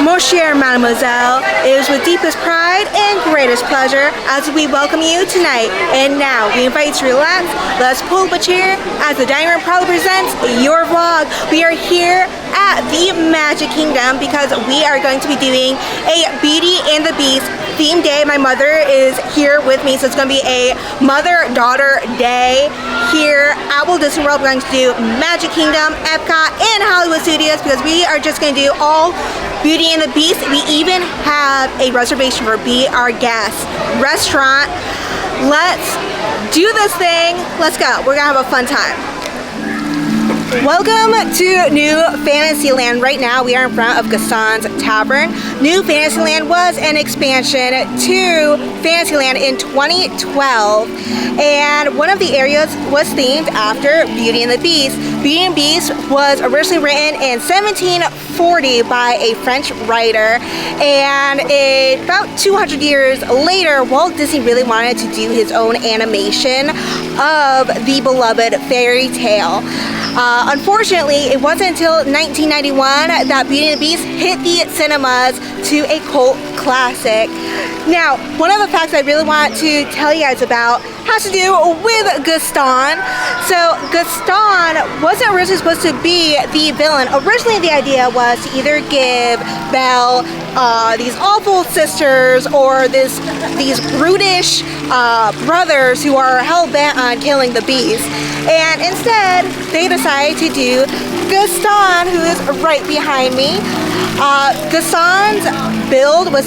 Mon cher Mademoiselle, it is with deepest pride and greatest pleasure as we welcome you tonight. And now we invite you to relax, let's pull up a chair as the dining room proudly presents your vlog. We are here at the Magic Kingdom because we are going to be doing a Beauty and the Beast theme day. My mother is here with me, so it's going to be a mother-daughter day here at Walt Disney World. We're going to do Magic Kingdom, Epcot, and Hollywood Studios because we are just going to do all Beauty and the Beast. We even have a reservation for Be Our Guest restaurant. Let's do this thing. Let's go. We're going to have a fun time. Welcome to New Fantasyland. Right now we are in front of Gaston's Tavern. New Fantasyland was an expansion to Fantasyland in 2012, and one of the areas was themed after Beauty and the Beast. Beauty and the Beast was originally written in 1740 by a French writer, and about 200 years later, Walt Disney really wanted to do his own animation of the beloved fairy tale. Unfortunately, it wasn't until 1991 that Beauty and the Beast hit the cinemas to a cult classic. Now, one of the facts I really want to tell you guys about has to do with Gaston. So, Gaston wasn't originally supposed to be the villain. Originally, the idea was to either give Belle these awful sisters or these brutish brothers who are hell-bent on killing the Beast. And instead, they decided to do Gaston, who is right behind me. Gaston's build was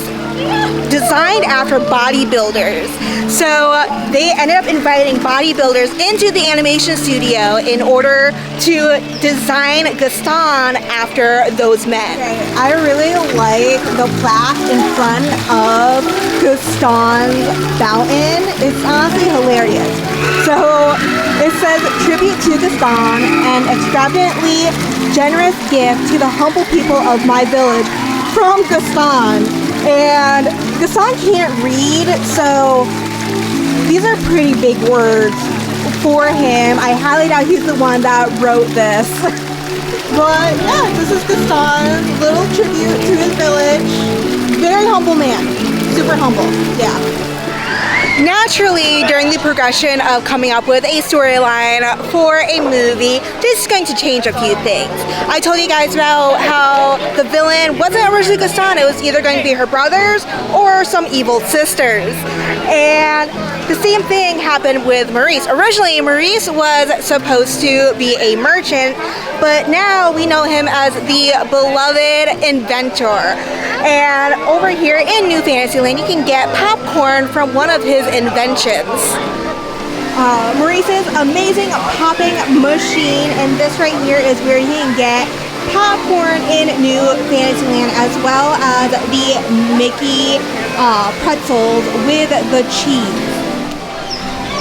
designed after bodybuilders. So they ended up inviting bodybuilders into the animation studio in order to design Gaston after those men. I really like the plaque in front of Gaston's fountain. It's honestly hilarious. So it says, "Tribute to Gaston, an extravagantly generous gift to the humble people of my village from Gaston." And Gaston can't read, so these are pretty big words for him. I highly doubt he's the one that wrote this. But yeah, this is Gaston's little tribute to his village. Very humble man. Super humble. Yeah. Naturally, during the progression of coming up with a storyline for a movie, this is going to change a few things. I told you guys about how the villain wasn't originally Gaston. It was either going to be her brothers or some evil sisters. And the same thing happened with Maurice. Originally, Maurice was supposed to be a merchant, but now we know him as the beloved inventor. And over here in New Fantasyland, you can get popcorn from one of his inventions. Maurice's amazing popping machine, and this right here is where you can get popcorn in New Fantasyland, as well as the Mickey pretzels with the cheese.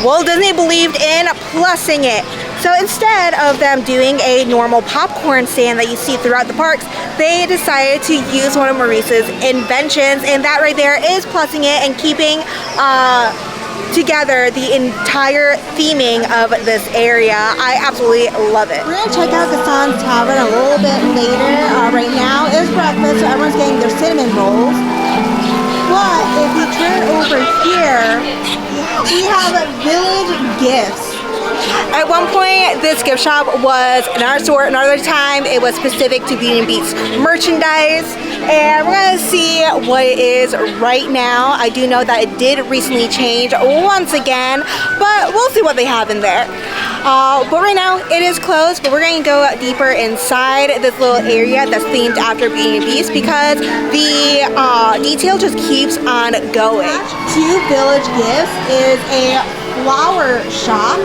Walt Disney believed in plussing it. So instead of them doing a normal popcorn stand that you see throughout the parks, they decided to use one of Maurice's inventions, and that right there is plussing it and keeping together the entire theming of this area. I absolutely love it. We're gonna check out Gaston's Tavern a little bit later. Right now is breakfast, so everyone's getting their cinnamon rolls. But if we turn over here, we have village gifts. At one point, this gift shop was an art store. Another time, it was specific to Beauty and Beast merchandise. And we're going to see what it is right now. I do know that it did recently change once again, but we'll see what they have in there. But right now, it is closed, but we're going to go deeper inside this little area that's themed after Beauty and Beast because the detail just keeps on going. Two Village Gifts is a flower shop.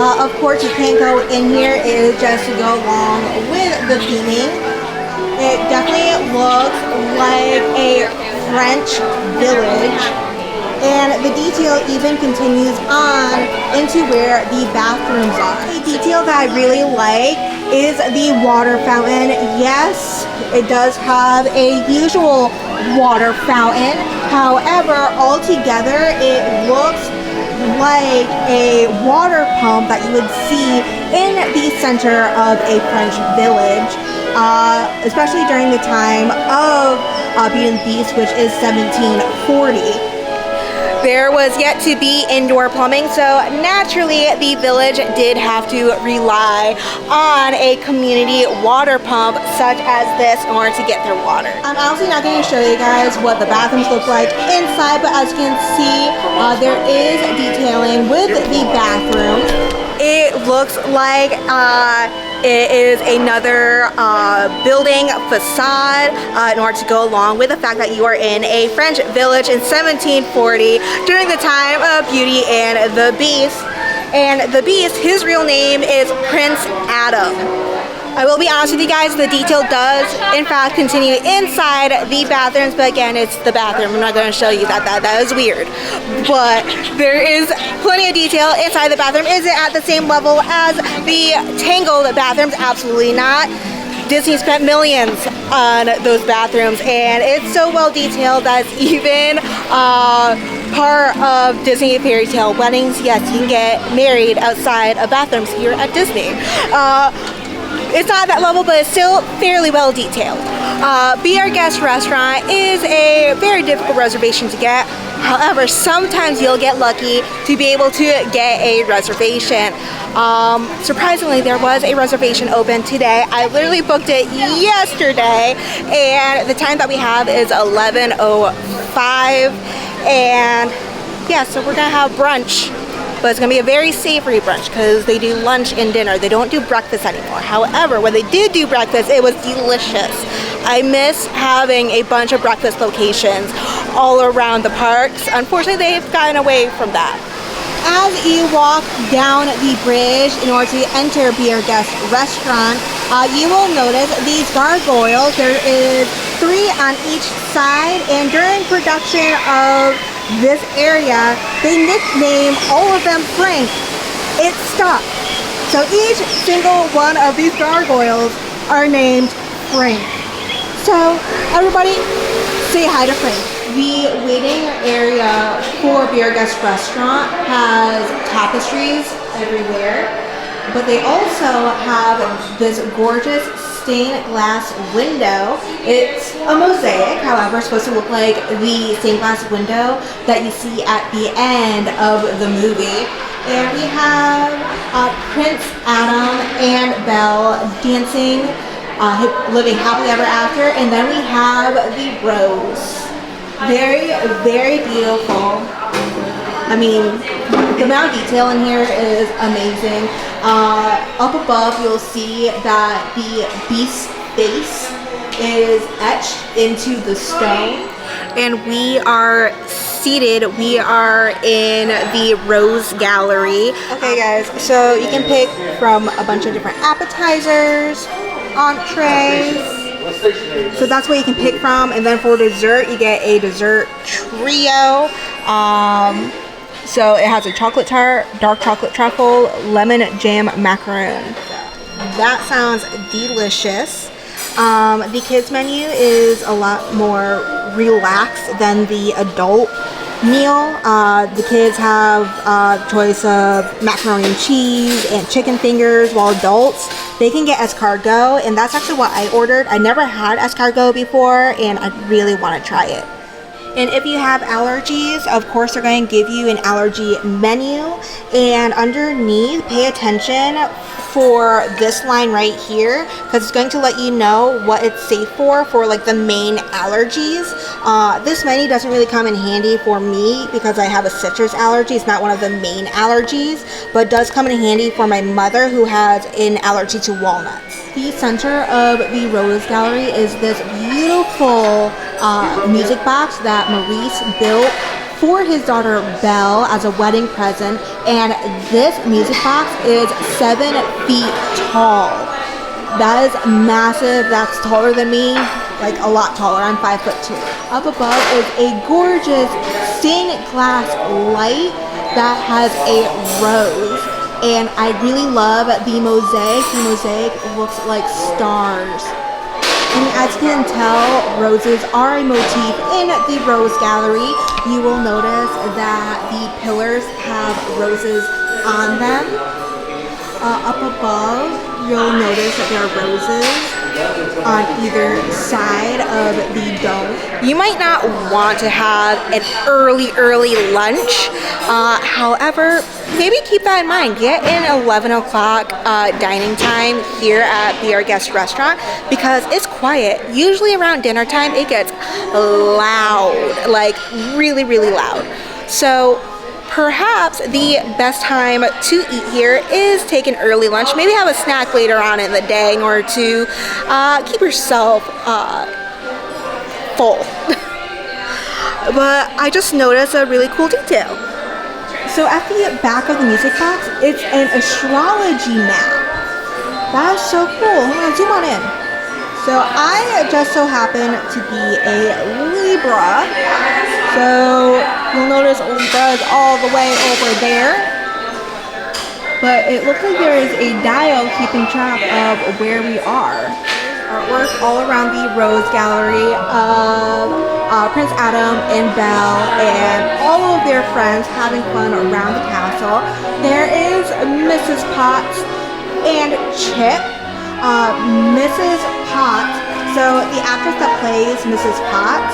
Of course, you can't go in here. It is just to go along with the theming. It definitely looks like a French village. And the detail even continues on into where the bathrooms are. The detail that I really like is the water fountain. Yes, it does have a usual water fountain. However, altogether, it looks like a water pump that you would see in the center of a French village, especially during the time of Beauty and the Beast, which is 1740. There was yet to be indoor plumbing, so naturally the village did have to rely on a community water pump such as this in order to get their water. I'm honestly not going to show you guys what the bathrooms look like inside, but as you can see, there is detailing with the bathrooms. It looks like it is another building facade in order to go along with the fact that you are in a French village in 1740 during the time of Beauty and the Beast. And the Beast, his real name is Prince Adam. I will be honest with you guys, the detail does in fact continue inside the bathrooms, but again, it's the bathroom. I'm not going to show you that is weird. But there is plenty of detail inside the bathroom. Is it at the same level as the Tangled bathrooms? Absolutely not. Disney spent millions on those bathrooms, and it's so well detailed that it's even part of Disney fairy tale weddings. Yes, you can get married outside of bathrooms here at Disney. It's not that level, but it's still fairly well detailed. Be Our Guest restaurant is a very difficult reservation to get. However, sometimes you'll get lucky to be able to get a reservation. Surprisingly, there was a reservation open today. I literally booked it yesterday, and the time that we have is 11:05. And yeah, so we're gonna have brunch. But it's going to be a very savory brunch because they do lunch and dinner. They don't do breakfast anymore. However, when they did do breakfast, it was delicious. I miss having a bunch of breakfast locations all around the parks. Unfortunately, they've gotten away from that. As you walk down the bridge in order to enter Be Our Guest restaurant, you will notice these gargoyles. There is 3 on each side, and during production of this area, they nickname all of them Frank. It stuck. So each single one of these gargoyles are named Frank. So everybody say hi to Frank. The waiting area for Be Our Guest restaurant has tapestries everywhere, but they also have this gorgeous stained glass window. It's a mosaic, however, it's supposed to look like the stained glass window that you see at the end of the movie. And we have Prince Adam and Belle dancing, living happily ever after. And then we have the rose. Very, very beautiful. I mean, the amount of detail in here is amazing. Up above, you'll see that the beast's face is etched into the stone. And we are seated. We are in the Rose Gallery. Okay, guys, so you can pick from a bunch of different appetizers, entrees. So that's what you can pick from. And then for dessert, you get a dessert trio. So it has a chocolate tart, dark chocolate truffle, lemon jam macaroon. That sounds delicious. The kids menu is a lot more relaxed than the adult meal. The kids have a choice of macaroni and cheese and chicken fingers, while adults, they can get escargot, and that's actually what I ordered. I never had escargot before, and I really want to try it. And if you have allergies, of course they're going to give you an allergy menu. And underneath, pay attention for this line right here, because it's going to let you know what it's safe for like the main allergies. This menu doesn't really come in handy for me because I have a citrus allergy. It's not one of the main allergies, but does come in handy for my mother who has an allergy to walnuts. The center of the Rose Gallery is this beautiful music box that Maurice built for his daughter Belle as a wedding present, and this music box is 7 feet tall. That is massive. That's taller than me, like a lot taller. I'm 5'2". Up above is a gorgeous stained glass light that has a rose, and I really love the mosaic. The mosaic looks like stars. And as you can tell, roses are a motif in the Rose Gallery. You will notice that the pillars have roses on them. Up above, you'll notice that there are roses. on either side of the dome. You might not want to have an early lunch. However, maybe keep that in mind. Get an 11 o'clock dining time here at the Our Guest restaurant because it's quiet. Usually around dinner time, it gets loud, like really loud. So perhaps the best time to eat here is take an early lunch. Maybe have a snack later on in the day in order to keep yourself full. But I just noticed a really cool detail. So at the back of the music box, it's an astrology map. That is so cool. Hold on, zoom on in. So I just so happen to be a Libra. So you'll notice Libra is all the way over there. But it looks like there is a dial keeping track of where we are. Artwork all around the Rose Gallery of Prince Adam and Belle and all of their friends having fun around the castle. There is Mrs. Potts and Chip. Mrs. Potts, so the actress that plays Mrs. Potts,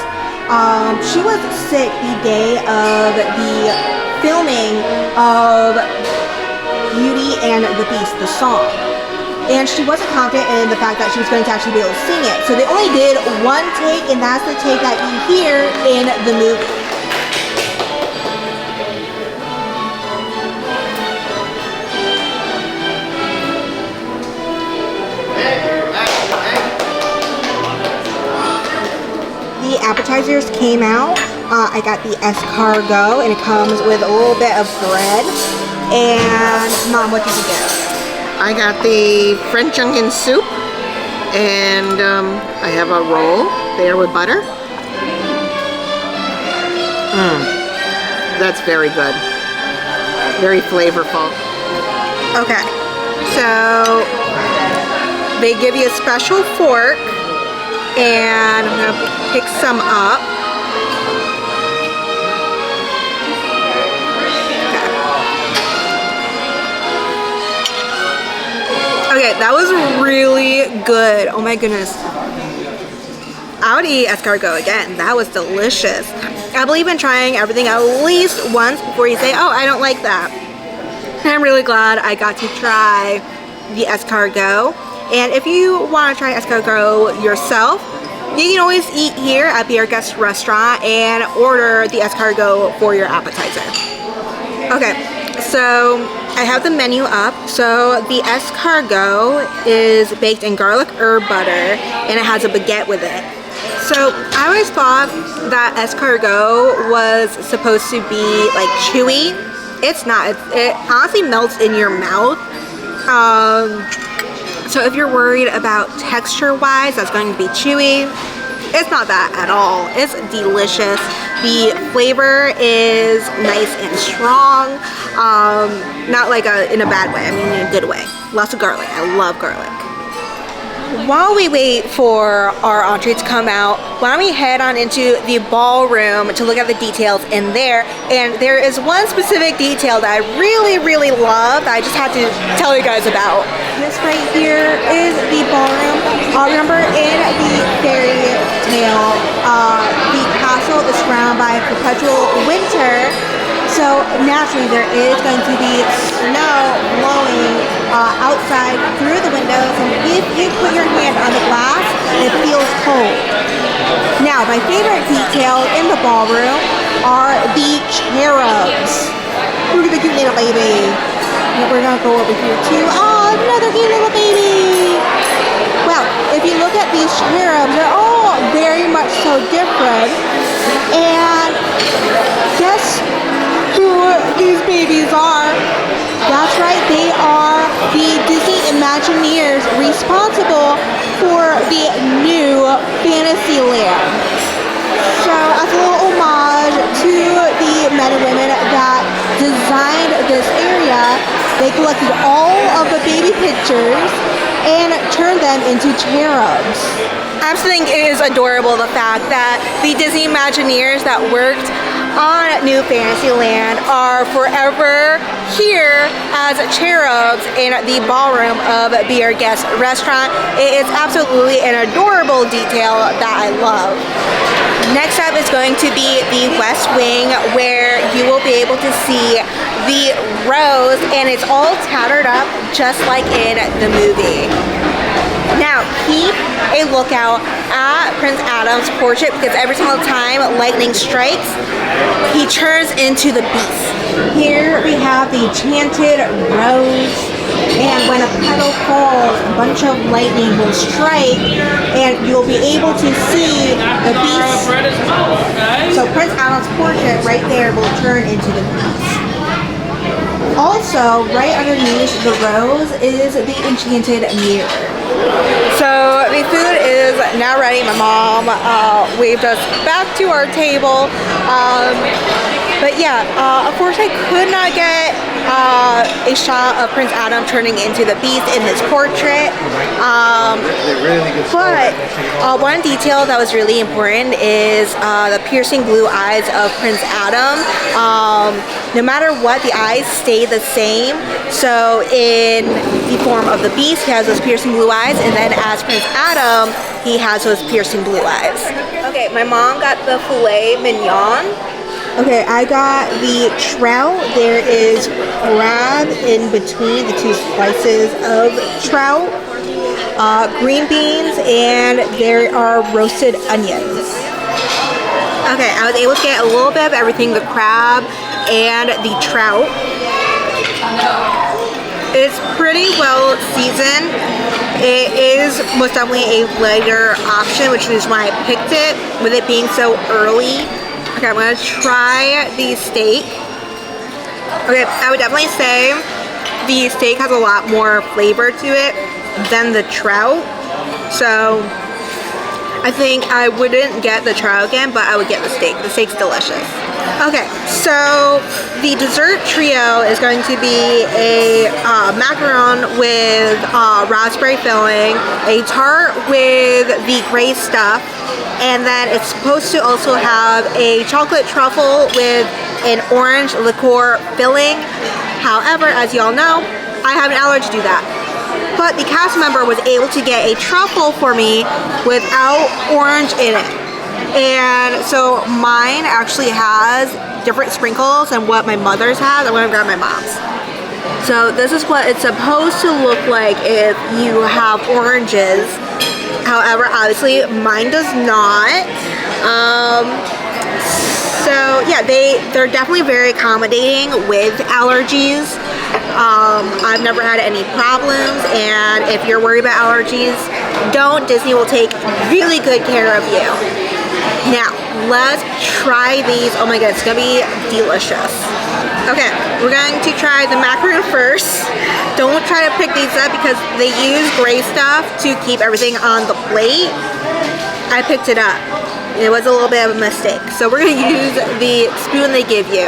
she was sick the day of the filming of Beauty and the Beast, the song. And she wasn't confident in the fact that she was going to actually be able to sing it. So they only did one take, and that's the take that you hear in the movie. The appetizers came out. I got the escargot, and it comes with a little bit of bread. And Mom, what did you get? I got the French onion soup, and I have a roll there with butter. That's very good. Very flavorful. Okay, so they give you a special fork, and I'm gonna pick some up. Okay, that was really good. Oh my goodness. I would eat escargot again. That was delicious. I believe in trying everything at least once before you say, oh, I don't like that. And I'm really glad I got to try the escargot. And if you want to try escargot yourself, you can always eat here at the Our Guest restaurant and order the escargot for your appetizer. Okay, so I have the menu up. So the escargot is baked in garlic herb butter and it has a baguette with it. So I always thought that escargot was supposed to be like chewy. It's not. It honestly melts in your mouth. So if you're worried about texture wise, that's going to be chewy. It's not that at all. It's delicious. The flavor is nice and strong. Not like in a bad way, I mean in a good way. Lots of garlic. I love garlic. While we wait for our entree to come out, why don't we head on into the ballroom to look at the details in there. And there is one specific detail that I really love that I just had to tell you guys about. This right here is the ballroom. Remember in the fairy tale, the castle is surrounded by perpetual winter. So naturally there is going to be snow blowing outside through the windows, and if you put your hand on the glass, it feels cold. Now, my favorite detail in the ballroom are the cherubs. Look at the cute little baby. And we're gonna go over here too. Oh, another cute little baby. Well, if you look at these cherubs, they're all very much so different. And guess who these babies are? That's right, they are the Disney Imagineers responsible for the new Fantasyland. So as a little homage to the men and women that designed this area, they collected all of the baby pictures and turned them into cherubs. I just think it is adorable the fact that the Disney Imagineers that worked on New Fantasyland are forever here as cherubs in the ballroom of Be Our Guest restaurant. It is absolutely an adorable detail that I love. Next up is going to be the West Wing, where you will be able to see the rose, and it's all tattered up just like in the movie. Now, keep a lookout at Prince Adam's portrait, because every single time lightning strikes, he turns into the beast. Here we have the enchanted rose, and when a petal falls, a bunch of lightning will strike, and you'll be able to see the beast. So Prince Adam's portrait right there will turn into the beast. Also, right underneath the rose is the enchanted mirror. So the food is now ready. My mom waved us back to our table. But yeah, of course I could not get a shot of Prince Adam turning into the beast in his portrait. But one detail that was really important is the piercing blue eyes of Prince Adam. No matter what, the eyes stay the same. So in the form of the beast, he has those piercing blue eyes, and then as Prince Adam, he has those piercing blue eyes. Okay, my mom got the filet mignon. Okay, I got the trout. There is crab in between the two slices of trout, green beans, and there are roasted onions. Okay, I was able to get a little bit of everything, the crab and the trout. It's pretty well seasoned. It is most definitely a lighter option, which is why I picked it, with it being so early. Okay, I'm gonna try the steak. Okay, I would definitely say the steak has a lot more flavor to it than the trout. So I think I wouldn't get the trout again, but I would get the steak. The steak's delicious. Okay, so the dessert trio is going to be a macaron with raspberry filling, a tart with the gray stuff, and then it's supposed to also have a chocolate truffle with an orange liqueur filling. However, as y'all know, I have an allergy to that. But the cast member was able to get a truffle for me without orange in it. And so mine actually has different sprinkles than what my mother's has. I'm gonna grab my mom's. So this is what it's supposed to look like if you have oranges. However, obviously mine does not. So yeah, they're definitely very accommodating with allergies. I've never had any problems, and if you're worried about allergies, don't. Disney will take really good care of you. Now, let's try these. Oh my god, it's gonna be delicious. Okay, we're going to try the macaron first. Don't try to pick these up because they use gray stuff to keep everything on the plate. I picked it up. It was a little bit of a mistake. So we're gonna use the spoon they give you.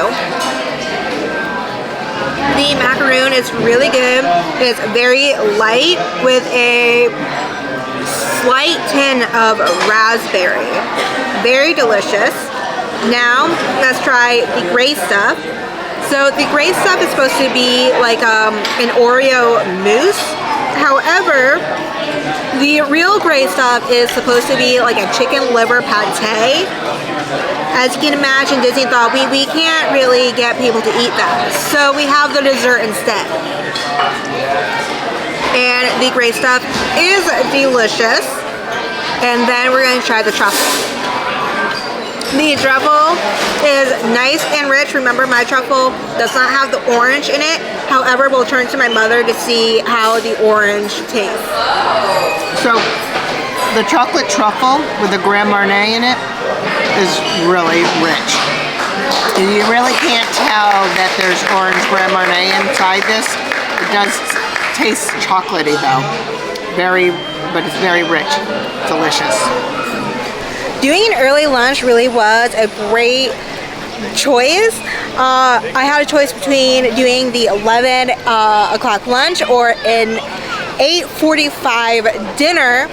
The macaroon is really good. It's very light with a slight tin of raspberry. Very delicious. Now, let's try the gray stuff. So the gray stuff is supposed to be like an Oreo mousse. However, the real gray stuff is supposed to be like a chicken liver pate. As you can imagine, Disney thought we can't really get people to eat that. So we have the dessert instead. And the gray stuff is delicious. And then we're going to try the truffle. The truffle is nice and rich. Remember, my truffle does not have the orange in it. However, we'll turn to my mother to see how the orange tastes. So, the chocolate truffle with the Grand Marnier in it is really rich. You really can't tell that there's orange Grand Marnier inside this. It does taste chocolatey though. But it's very rich. Delicious. Doing an early lunch really was a great choice. I had a choice between doing the 11 o'clock lunch or an 8:45 dinner.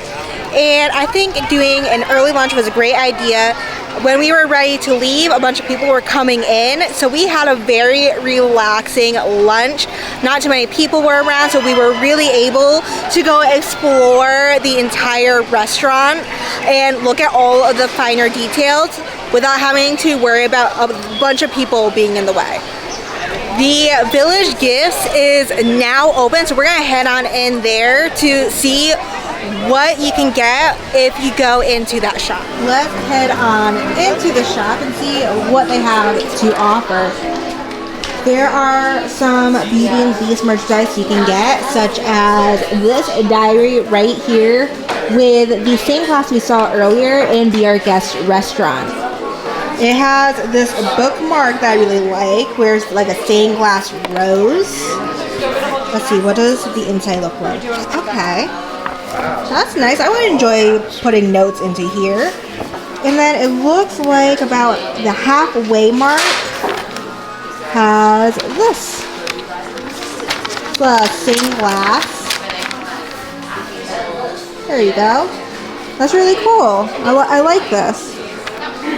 And I think doing an early lunch was a great idea. When we were ready to leave, a bunch of people were coming in, so we had a very relaxing lunch. Not too many people were around, so we were really able to go explore the entire restaurant and look at all of the finer details without having to worry about a bunch of people being in the way. The Village Gifts is now open, so we're gonna head on in there to see what you can get if you go into that shop. Let's head on into the shop and see what they have to offer. There are some Beauty and Beast merchandise you can get, such as this diary right here with the same glass we saw earlier in Be Our Guest restaurant. It has this bookmark that I really like, where it's like a stained glass rose. Let's see, what does the inside look like? Okay. That's nice. I would enjoy putting notes into here. And then it looks like about the halfway mark has this. It's a stained glass. There you go. That's really cool. I like this.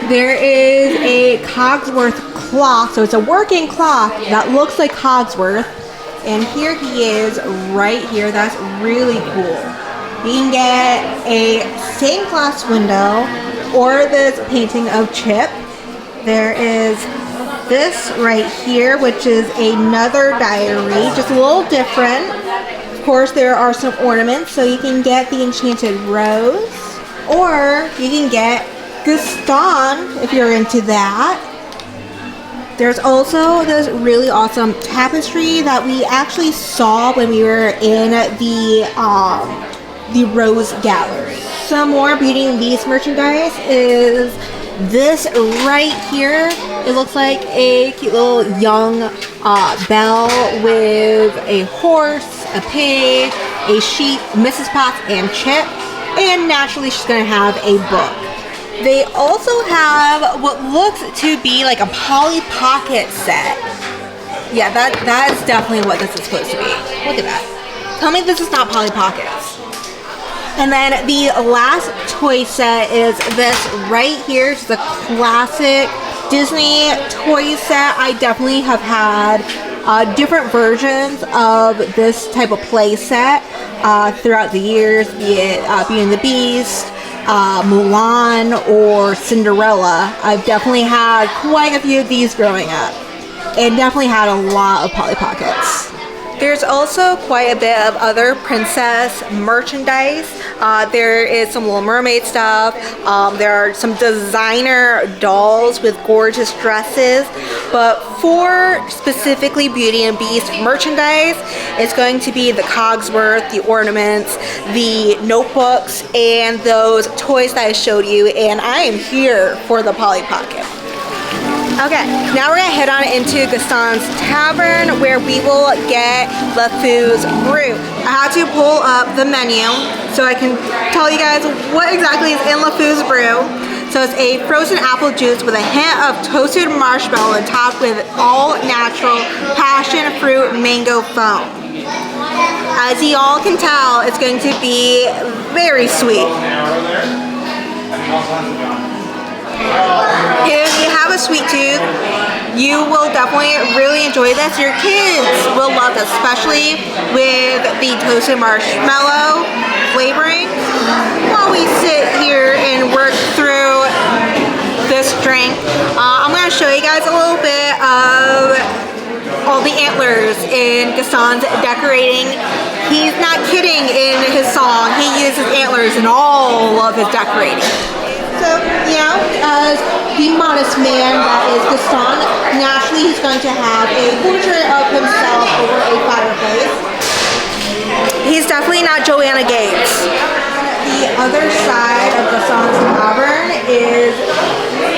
There is a Cogsworth clock. So it's a working clock that looks like Cogsworth. And here he is right here. That's really cool. You can get a stained glass window or this painting of Chip. There is this right here, which is another diary, just a little different. Of course, there are some ornaments, so you can get the Enchanted Rose, or you can get Gaston if you're into that. There's also this really awesome tapestry that we actually saw when we were in the Rose Gallery. Some more Beauty and Beast merchandise is this right here. It looks like a cute little young Belle with a horse, a pig, a sheep, Mrs. Potts, and Chip. And naturally, she's going to have a book. They also have what looks to be like a Polly Pocket set. Yeah, that is definitely what this is supposed to be. Look at that. Tell me this is not Polly Pockets. And then the last toy set is this right here. It's the classic Disney toy set. I definitely have had different versions of this type of play set throughout the years, be it Beauty and the Beast, Mulan, or Cinderella. I've definitely had quite a few of these growing up, and definitely had a lot of Polly Pockets. There's also quite a bit of other princess merchandise. There is some Little Mermaid stuff. There are some designer dolls with gorgeous dresses. But for specifically Beauty and Beast merchandise, it's going to be the Cogsworth, the ornaments, the notebooks, and those toys that I showed you. And I am here for the Polly Pocket. Okay, now we're gonna head on into Gaston's Tavern, where we will get LeFou's brew. I had to pull up the menu so I can tell you guys what exactly is in LeFou's brew. So it's a frozen apple juice with a hint of toasted marshmallow and topped with all natural passion fruit mango foam. As you all can tell, it's going to be very sweet. If you have a sweet tooth, you will definitely really enjoy this. Your kids will love this, especially with the toasted marshmallow flavoring. While we sit here and work through this drink, I'm going to show you guys a little bit of all the antlers in Gaston's decorating. He's not kidding in his song. He uses antlers in all of his decorating. So, you know, as the modest man that is Gaston, naturally he's going to have a portrait of himself over a fireplace. He's definitely not Joanna Gates. The other side of Gaston's Tavern is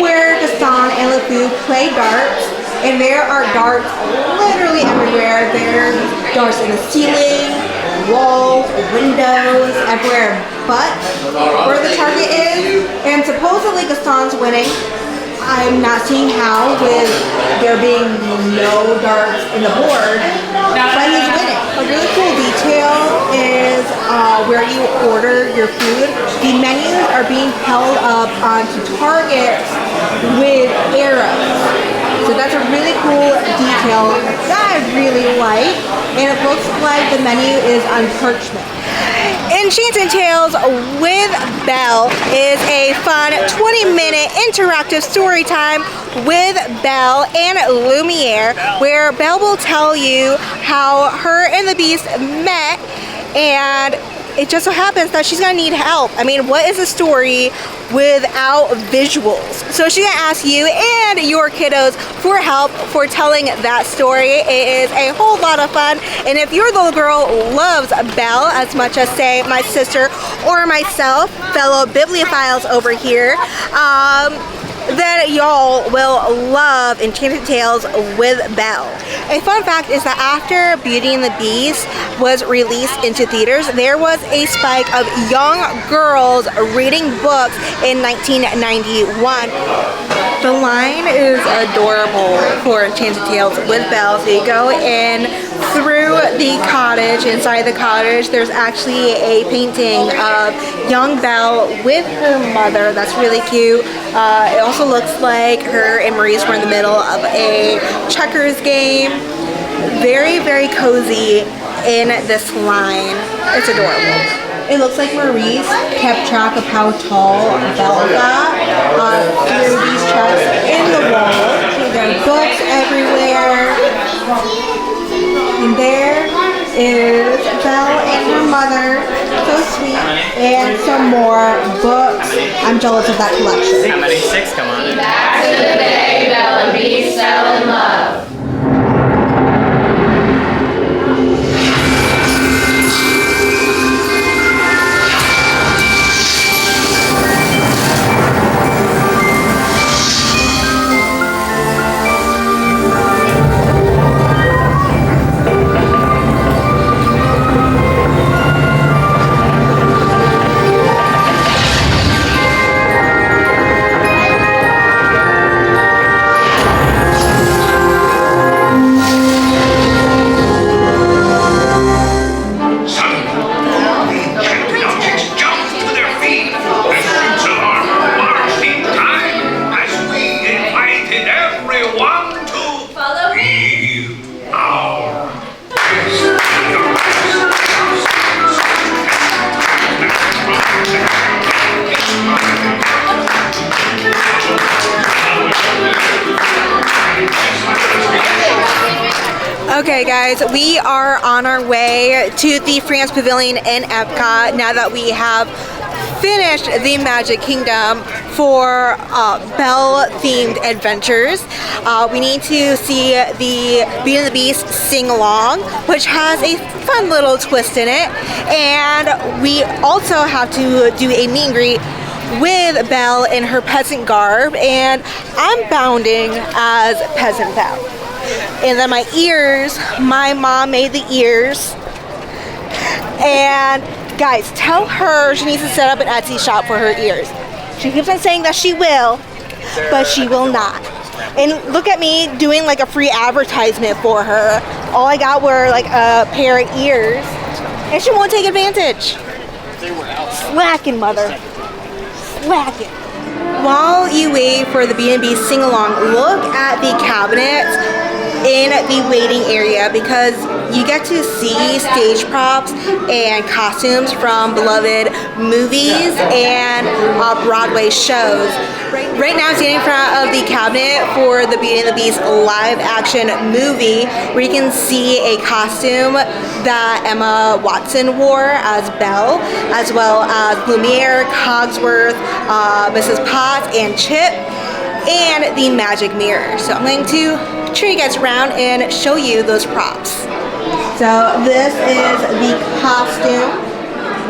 where Gaston and LeFou play darts. And there are darts literally everywhere. There's darts in the ceiling, walls, windows, everywhere but where the target is. And supposedly Gaston's winning. I'm not seeing how with there being no darts in the board, but he's winning. A really cool detail is where you order your food. The menus are being held up onto targets with arrows. So that's a really cool detail that I really like. And it looks like the menu is on parchment. Enchanted Tales with Belle is a fun 20-minute interactive story time with Belle and Lumiere, where Belle will tell you how her and the Beast met, and it just so happens that she's gonna need help. I mean, what is a story without visuals? So she's gonna ask you and your kiddos for help for telling that story. It is a whole lot of fun, and if your little girl loves Belle as much as, say, my sister or myself, fellow bibliophiles over here, then y'all will love Enchanted Tales with Belle. A fun fact is that after Beauty and the Beast was released into theaters, there was a spike of young girls reading books in 1991. The line is adorable for Enchanted Tales with Belle. So you go in through the cottage. Inside the cottage, there's actually a painting of young Belle with her mother. That's really cute. It also looks like her and Maurice were in the middle of a checkers game. Very, very cozy in this line. It's adorable. It looks like Maurice kept track of how tall Belle got through these chests in the wall. So there are books everywhere. And there is Belle and her mother. So sweet. And some more books. I'm jealous of that collection. How many? 6? Come on. Back to the day Belle and Beast fell in love. Okay guys, we are on our way to the France Pavilion in Epcot now that we have finished the Magic Kingdom for Belle themed adventures. We need to see the Beauty and the Beast sing along, which has a fun little twist in it, and we also have to do a meet and greet with Belle in her peasant garb, and I'm bounding as Peasant Belle. And then my ears, my mom made the ears. And guys, tell her she needs to set up an Etsy shop for her ears. She keeps on saying that she will, but she will not. And look at me doing like a free advertisement for her. All I got were like a pair of ears, and she won't take advantage. Slacking, mother. Slacking. While you wait for the B&B sing-along, look at the cabinets in the waiting area, because you get to see stage props and costumes from beloved movies and Broadway shows. Right now I'm standing in front of the cabinet for the Beauty and the Beast live action movie, where you can see a costume that Emma Watson wore as Belle, as well as Lumiere, Cogsworth, Mrs. Potts, and Chip, and the magic mirror. So I'm going to show you guys around and show you those props. So this is the costume.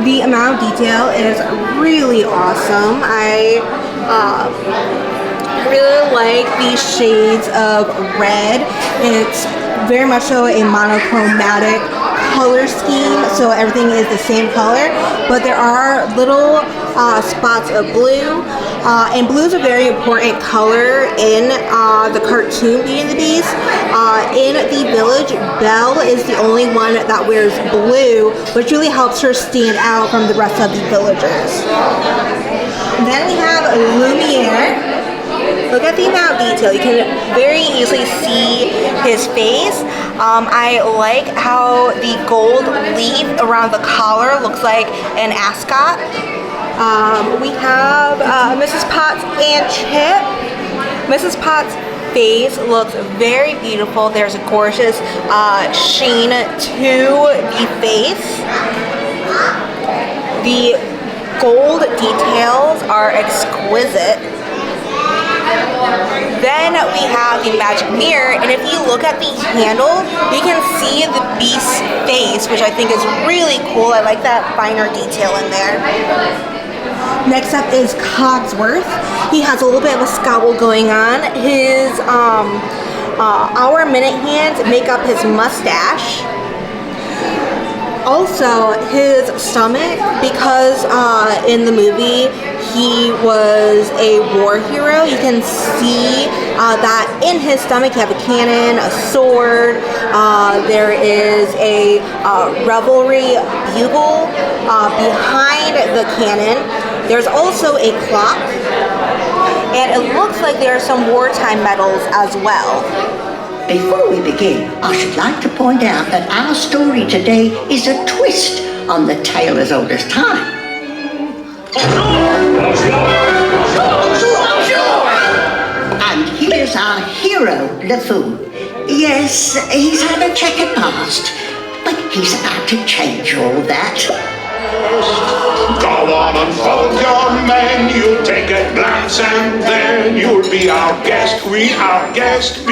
The amount of detail is really awesome. I really like these shades of red. It's very much so a monochromatic color scheme, so everything is the same color, but there are little spots of blue, and blue is a very important color in the cartoon Beauty and the Beast. In the village, Belle is the only one that wears blue, which really helps her stand out from the rest of the villagers. Then we have Lumiere. Look at the amount of detail. You can very easily see his face. I like how the gold leaf around the collar looks like an ascot. We have Mrs. Potts and Chip. Mrs. Potts' face looks very beautiful. There's a gorgeous sheen to the face. The gold details are exquisite. Then we have the magic mirror, and if you look at the handle, you can see the beast's face, which I think is really cool. I like that finer detail in there. Next up is Cogsworth. He has a little bit of a scowl going on. His hour minute hands make up his mustache. Also, his stomach, because in the movie he was a war hero, you can see that in his stomach you have a cannon, a sword, there is a revelry bugle behind the cannon. There's also a clock, and it looks like there are some wartime medals as well. Before we begin, I should like to point out that our story today is a twist on the tale as old as time. And here's our hero, LeFou. Yes, he's had a checkered past, but he's about to change all that. Go on, unfold your menu, take a glance, and then you'll be our guest. Be our guest.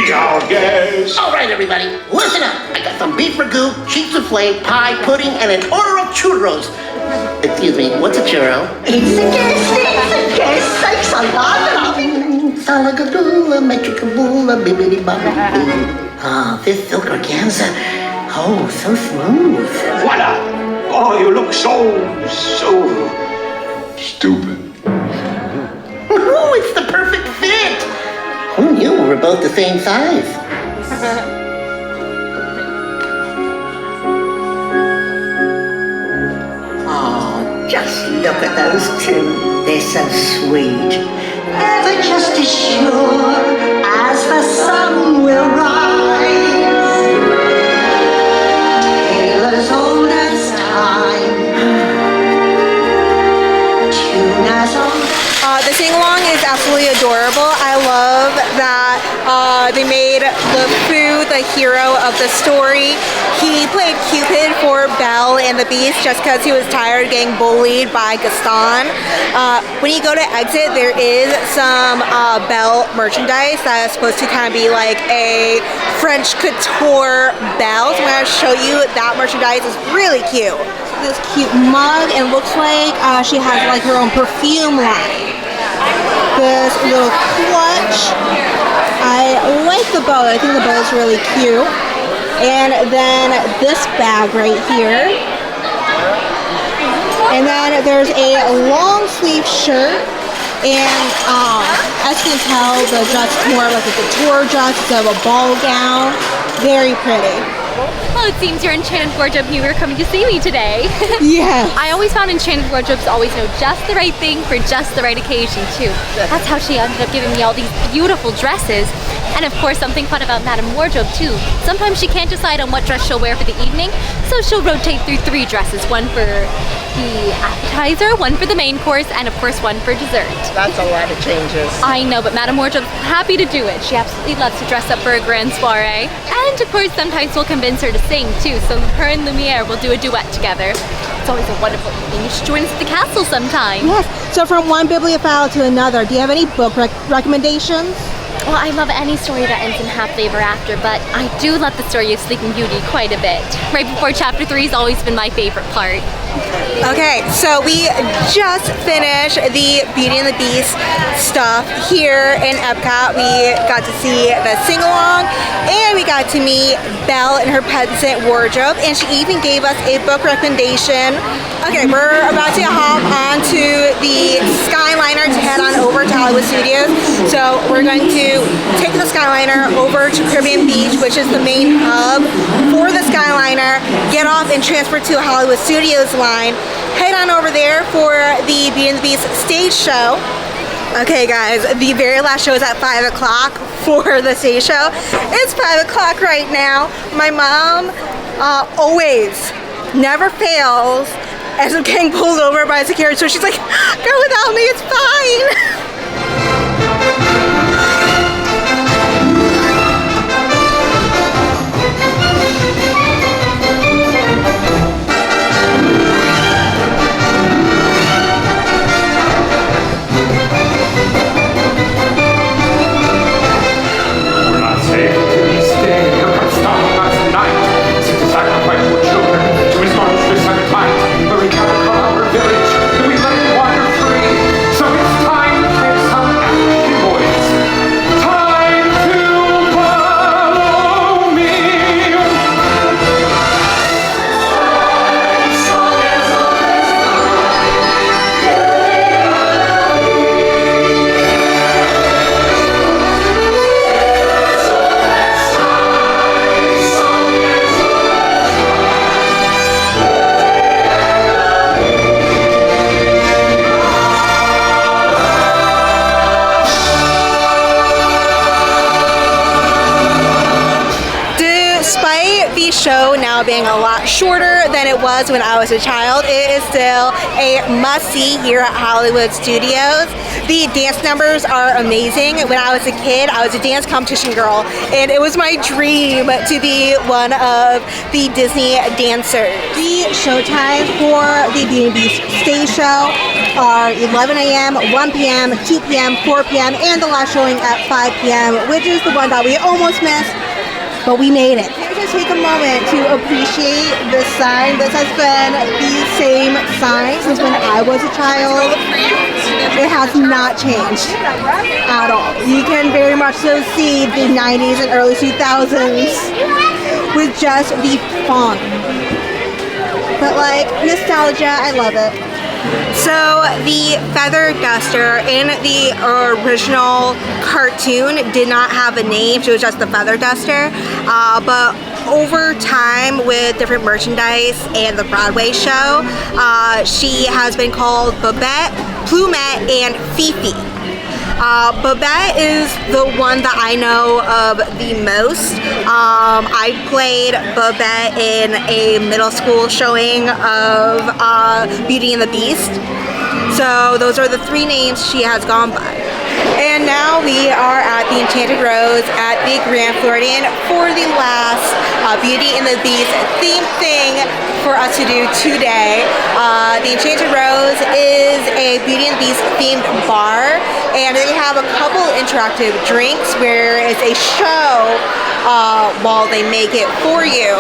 All right, everybody, listen up. I got some beef ragout, cheese souffle, pie, pudding, and an order of churros. Excuse me, what's a churro? It's a guest, sakes alive. Salagadoola, metricaboola, bibbidi bobbidi. Ah, this silk organza. Oh, so smooth. Voila! Oh, you look so stupid. Oh, it's the perfect fit. Who knew we were both the same size? Oh, just look at those two. They're so sweet. Ever just as sure as the sun will rise. Tale as old as time. Tune as old as The sing-along is absolutely adorable. I love that they made LeFou the hero of the story. He played Cupid for Belle and the Beast just because he was tired of getting bullied by Gaston. When you go to exit, there is some Belle merchandise that is supposed to kind of be like a French couture Belle. So I'm going to show you that merchandise. It's really cute. This cute mug, and looks like she has like her own perfume line. This little clutch. I like the bow. I think the bow is really cute. And then this bag right here. And then there's a long sleeve shirt. And as you can tell, the dress is more like a couture dress instead of a ball gown. Very pretty. Well, it seems your enchanted wardrobe knew you were coming to see me today. Yes. I always found enchanted wardrobes always know just the right thing for just the right occasion, too. That's how she ended up giving me all these beautiful dresses. And of course, something fun about Madame Wardrobe, too. Sometimes she can't decide on what dress she'll wear for the evening, so she'll rotate through 3 dresses. One for the appetizer, one for the main course, and of course, one for dessert. That's a lot of changes. I know, but Madame Wardrobe's happy to do it. She absolutely loves to dress up for a grand soiree. And of course, sometimes we'll convince her to sing too, so her and Lumiere will do a duet together. It's always a wonderful evening. You should join us at the castle sometime. Yes. So from one bibliophile to another, do you have any book recommendations? Well, I love any story that ends in happily ever after, but I do love the story of Sleeping Beauty quite a bit. Right before chapter 3 has always been my favorite part. Okay, so we just finished the Beauty and the Beast stuff here in Epcot. We got to see the sing-along, and we got to meet Belle in her peasant wardrobe, and she even gave us a book recommendation. Okay, we're about to hop onto the Skyliner to head on over to Hollywood Studios. So we're going to take the Skyliner over to Caribbean Beach, which is the main hub for the Skyliner, get off and transfer to a Hollywood Studios line, head on over there for the Beauty and the Beast stage show. Okay guys, the very last show is at 5 o'clock for the stage show. It's 5 o'clock right now. My mom always, never fails, as I'm getting pulled over by security, so she's like, go without me, it's fine. Show now being a lot shorter than it was when I was a child, it is still a must-see here at Hollywood Studios. The dance numbers are amazing. When I was a kid, I was a dance competition girl, and it was my dream to be one of the Disney dancers. The show times for the Beauty and Beast stage show are 11 a.m., 1 p.m., 2 p.m., 4 p.m., and the last showing at 5 p.m., which is the one that we almost missed, but we made it. Just take a moment to appreciate this sign. This has been the same sign since when I was a child. It has not changed at all. You can very much so see the 90s and early 2000s with just the font. But like, nostalgia, I love it. So the feather duster in the original cartoon did not have a name, it was just the feather duster, but over time with different merchandise and the Broadway show, she has been called Babette, Plumette, and Fifi. Babette is the one that I know of the most. I played Babette in a middle school showing of Beauty and the Beast. So those are the three names she has gone by. And now we are at the Enchanted Rose at the Grand Floridian for the last Beauty and the Beast themed thing for us to do today. The Enchanted Rose is a Beauty and the Beast themed bar, and they have a couple interactive drinks where it's a show while they make it for you.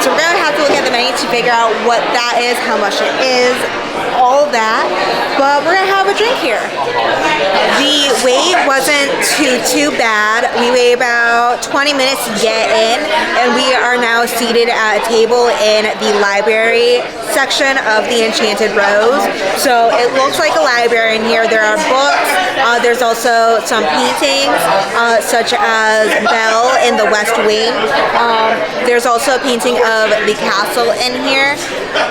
So we're gonna have to look at the menu to figure out what that is, how much it is, all that, but we're gonna have a drink here. The wait wasn't too bad. We waited about 20 minutes to get in, and we are now seated at a table in the library section of the Enchanted Rose. So it looks like a library in here. There are books. There's also some paintings, such as Belle in the West Wing. There's also a painting of the castle in here.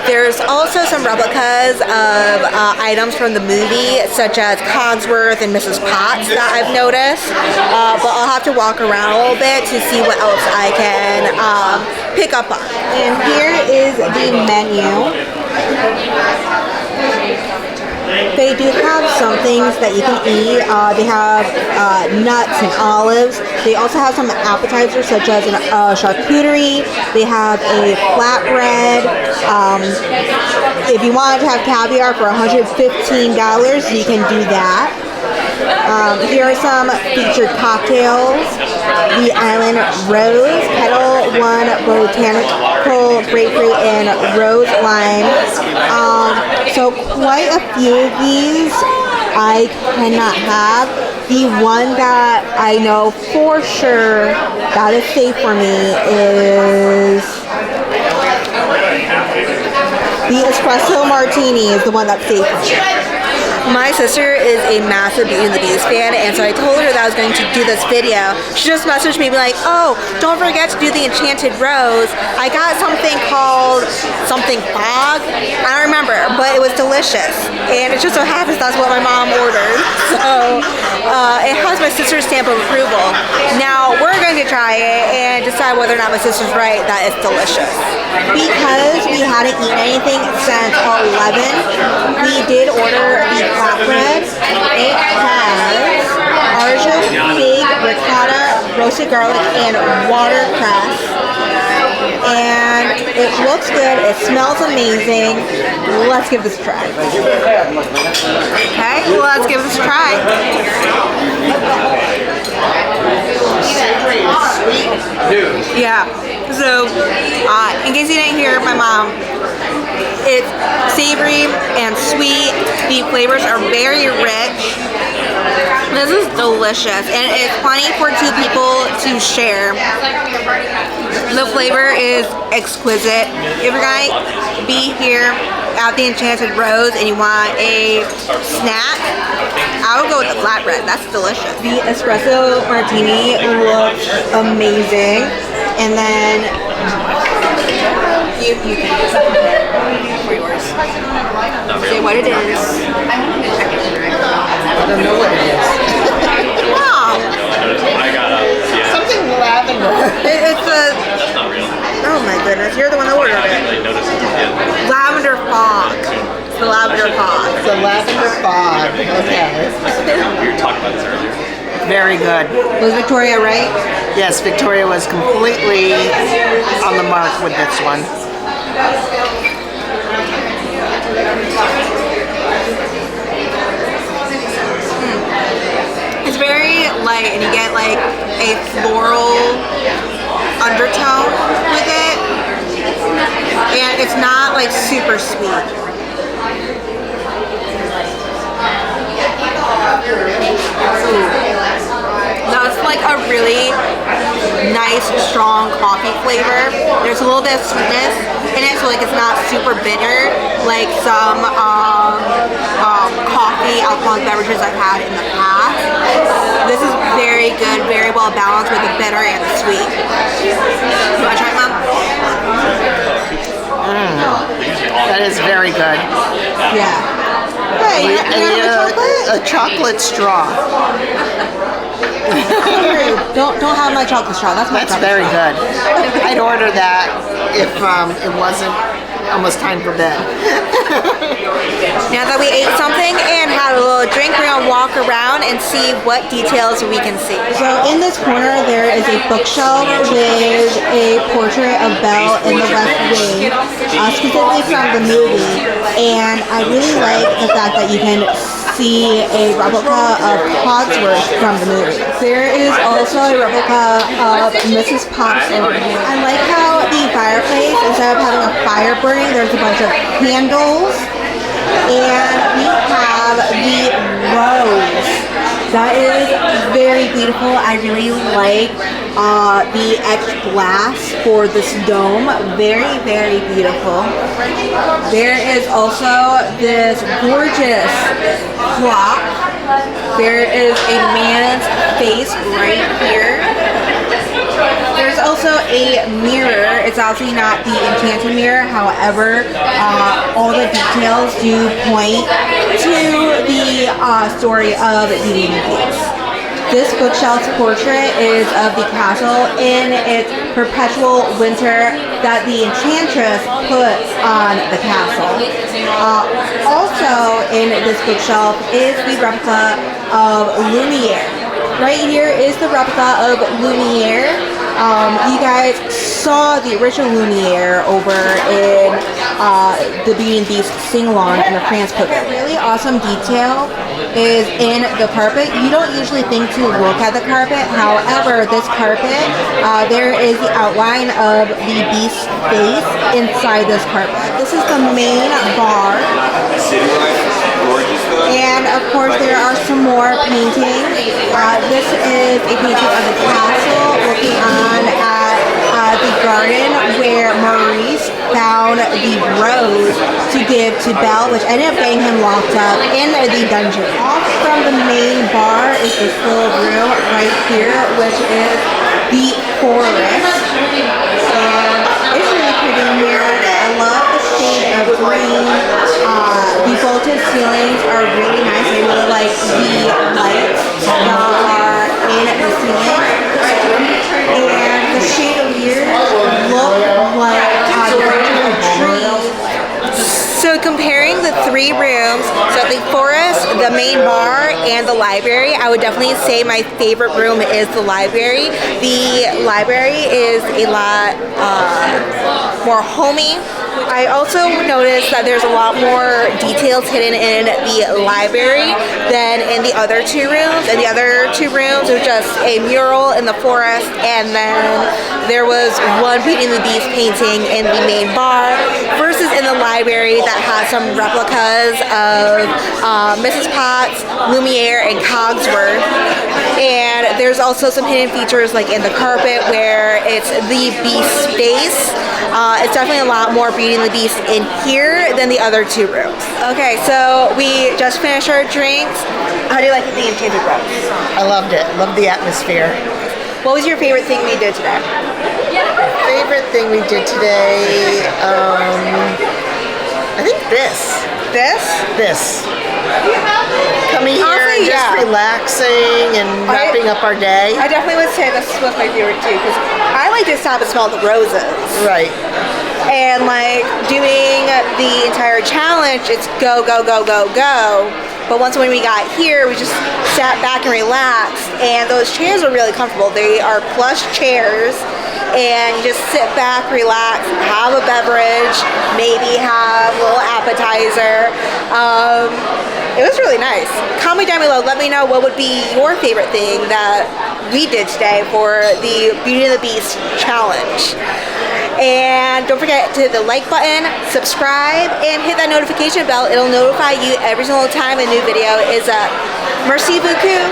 There's also some replicas of items from the movie, such as Cogsworth and Mrs. Potts that I've noticed. But I'll have to walk around a little bit to see what else I can pick up on. And here is the menu. They do have some things that you can eat. They have nuts and olives. They also have some appetizers such as a charcuterie. They have a flatbread. If you wanted to have caviar for $115, you can do that. Here are some featured cocktails. The Island Rose, Petal 1 Botanic tropical grapefruit and rose lime. So quite a few of these I cannot have. The one that I know for sure that is safe for me is the espresso martini is the one that's safe for me. My sister is a massive Beauty and the Beast fan, and so I told her that I was going to do this video. She just messaged me like, oh, don't forget to do the Enchanted Rose. I got something called something fog. I don't remember, but it was delicious. And it just so happens that's what my mom ordered. So it has my sister's stamp of approval. Now we're going to try it and decide whether or not my sister's right that it's delicious. Because we hadn't eaten anything since 11, we did order the flatbread. It has artichoke, fig, ricotta, roasted garlic, and watercress. And it looks good. It smells amazing. Let's give this a try. Okay, let's give this a try. Yeah. So, in case you didn't hear my mom, it's savory and sweet. The flavors are very rich. This is delicious, and it's plenty for 2 people to share. The flavor is exquisite. If you're gonna be here at the Enchanted Rose and you want a snack, I would go with the flatbread. That's delicious. The espresso martini looks amazing, and then you can for yours. Say what it is. I don't know what it is. Wow. Something lavender. It's a. Oh my goodness, you're the one that ordered it. Lavender fog. It's the lavender fog. It's a lavender fog. Okay. We were talking about this earlier. Very good. Was Victoria right? Yes, Victoria was completely on the mark with this one. It's very light, and you get like a floral undertone with it, and it's not like super sweet. That's like a really nice, strong coffee flavor. There's a little bit of sweetness in it, so like it's not super bitter like some coffee alcoholic beverages I've had in the past. This is very good, very well balanced with the bitter and the sweet. You want to try it, Mom? That is very good. Yeah. Hey, you have a chocolate? A chocolate straw. Don't have my chocolate straw. That's my That's chocolate very straw. good. I'd order that if it wasn't almost time for bed. Now that we ate something and had a little drink, we're gonna walk around and see what details we can see. So in this corner there is a bookshelf with a portrait of Belle in the West Wing, specifically from the movie. And I really like the fact that you can see a replica of Cogsworth from the movie. There is also a replica of Mrs. Potts over here. I like how the fireplace, instead of having a fire burning, there's a bunch of candles. And we have the rose. That is very beautiful. I really like the etched glass for this dome. Very, very beautiful. There is also this gorgeous clock. There is a man's face right here. There's also a mirror. It's obviously not the enchanted mirror, however, all the details do point to the story of Beauty and the Beast. This bookshelf's portrait is of the castle in its perpetual winter that the enchantress puts on the castle. Also in this bookshelf is the replica of Lumiere. Right here is the replica of Lumiere. you guys saw the original Lumiere over in the Beauty and the Beast sing-along in the France Pavilion. Really awesome detail is in the carpet. You don't usually think to look at the carpet. However, this carpet, there is the outline of the Beast's face inside this carpet. This is the main bar. And of course there are some more paintings. This is a painting of the castle looking on at the garden where Maurice found the rose to give to Belle, which ended up getting him locked up in the dungeon. Off from the main bar is this little room right here, which is the forest. And it's really pretty in here. I love the shade of green. The vaulted ceilings are really nice. I really like the lights that are in the ceiling. And the chandeliers look like the branches of trees. So comparing the three rooms, so the forest, the main bar, and the library, I would definitely say my favorite room is the library. The library is a lot more homey. I also noticed that there's a lot more details hidden in the library than in the other two rooms. In the other two rooms, it was just a mural in the forest, and then there was one Beauty and the Beast painting in the main bar, versus in the library that has some replicas of Mrs. Potts, Lumiere, and Cogsworth. And there's also some hidden features like in the carpet where it's the Beast's face. It's definitely a lot more Beauty and the Beast in here than the other two rooms. Okay, so we just finished our drinks. How do you like the Enchanted Rose? I loved it. Loved the atmosphere. What was your favorite thing we did today? Favorite thing we did today, I think this. This. Coming here Honestly, and just relaxing and wrapping up our day. I definitely would say this was my favorite too, because I like to stop and smell the roses. Right. And like doing the entire challenge, it's go, go, go, go, go. But once when we got here, we just sat back and relaxed, and those chairs are really comfortable. They are plush chairs, and you just sit back, relax, have a beverage, maybe have a little appetizer. It was really nice. Comment down below, let me know what would be your favorite thing that we did today for the Beauty and the Beast challenge. And don't forget to hit the like button, subscribe, and hit that notification bell. It'll notify you every single time a new video is up. Merci beaucoup.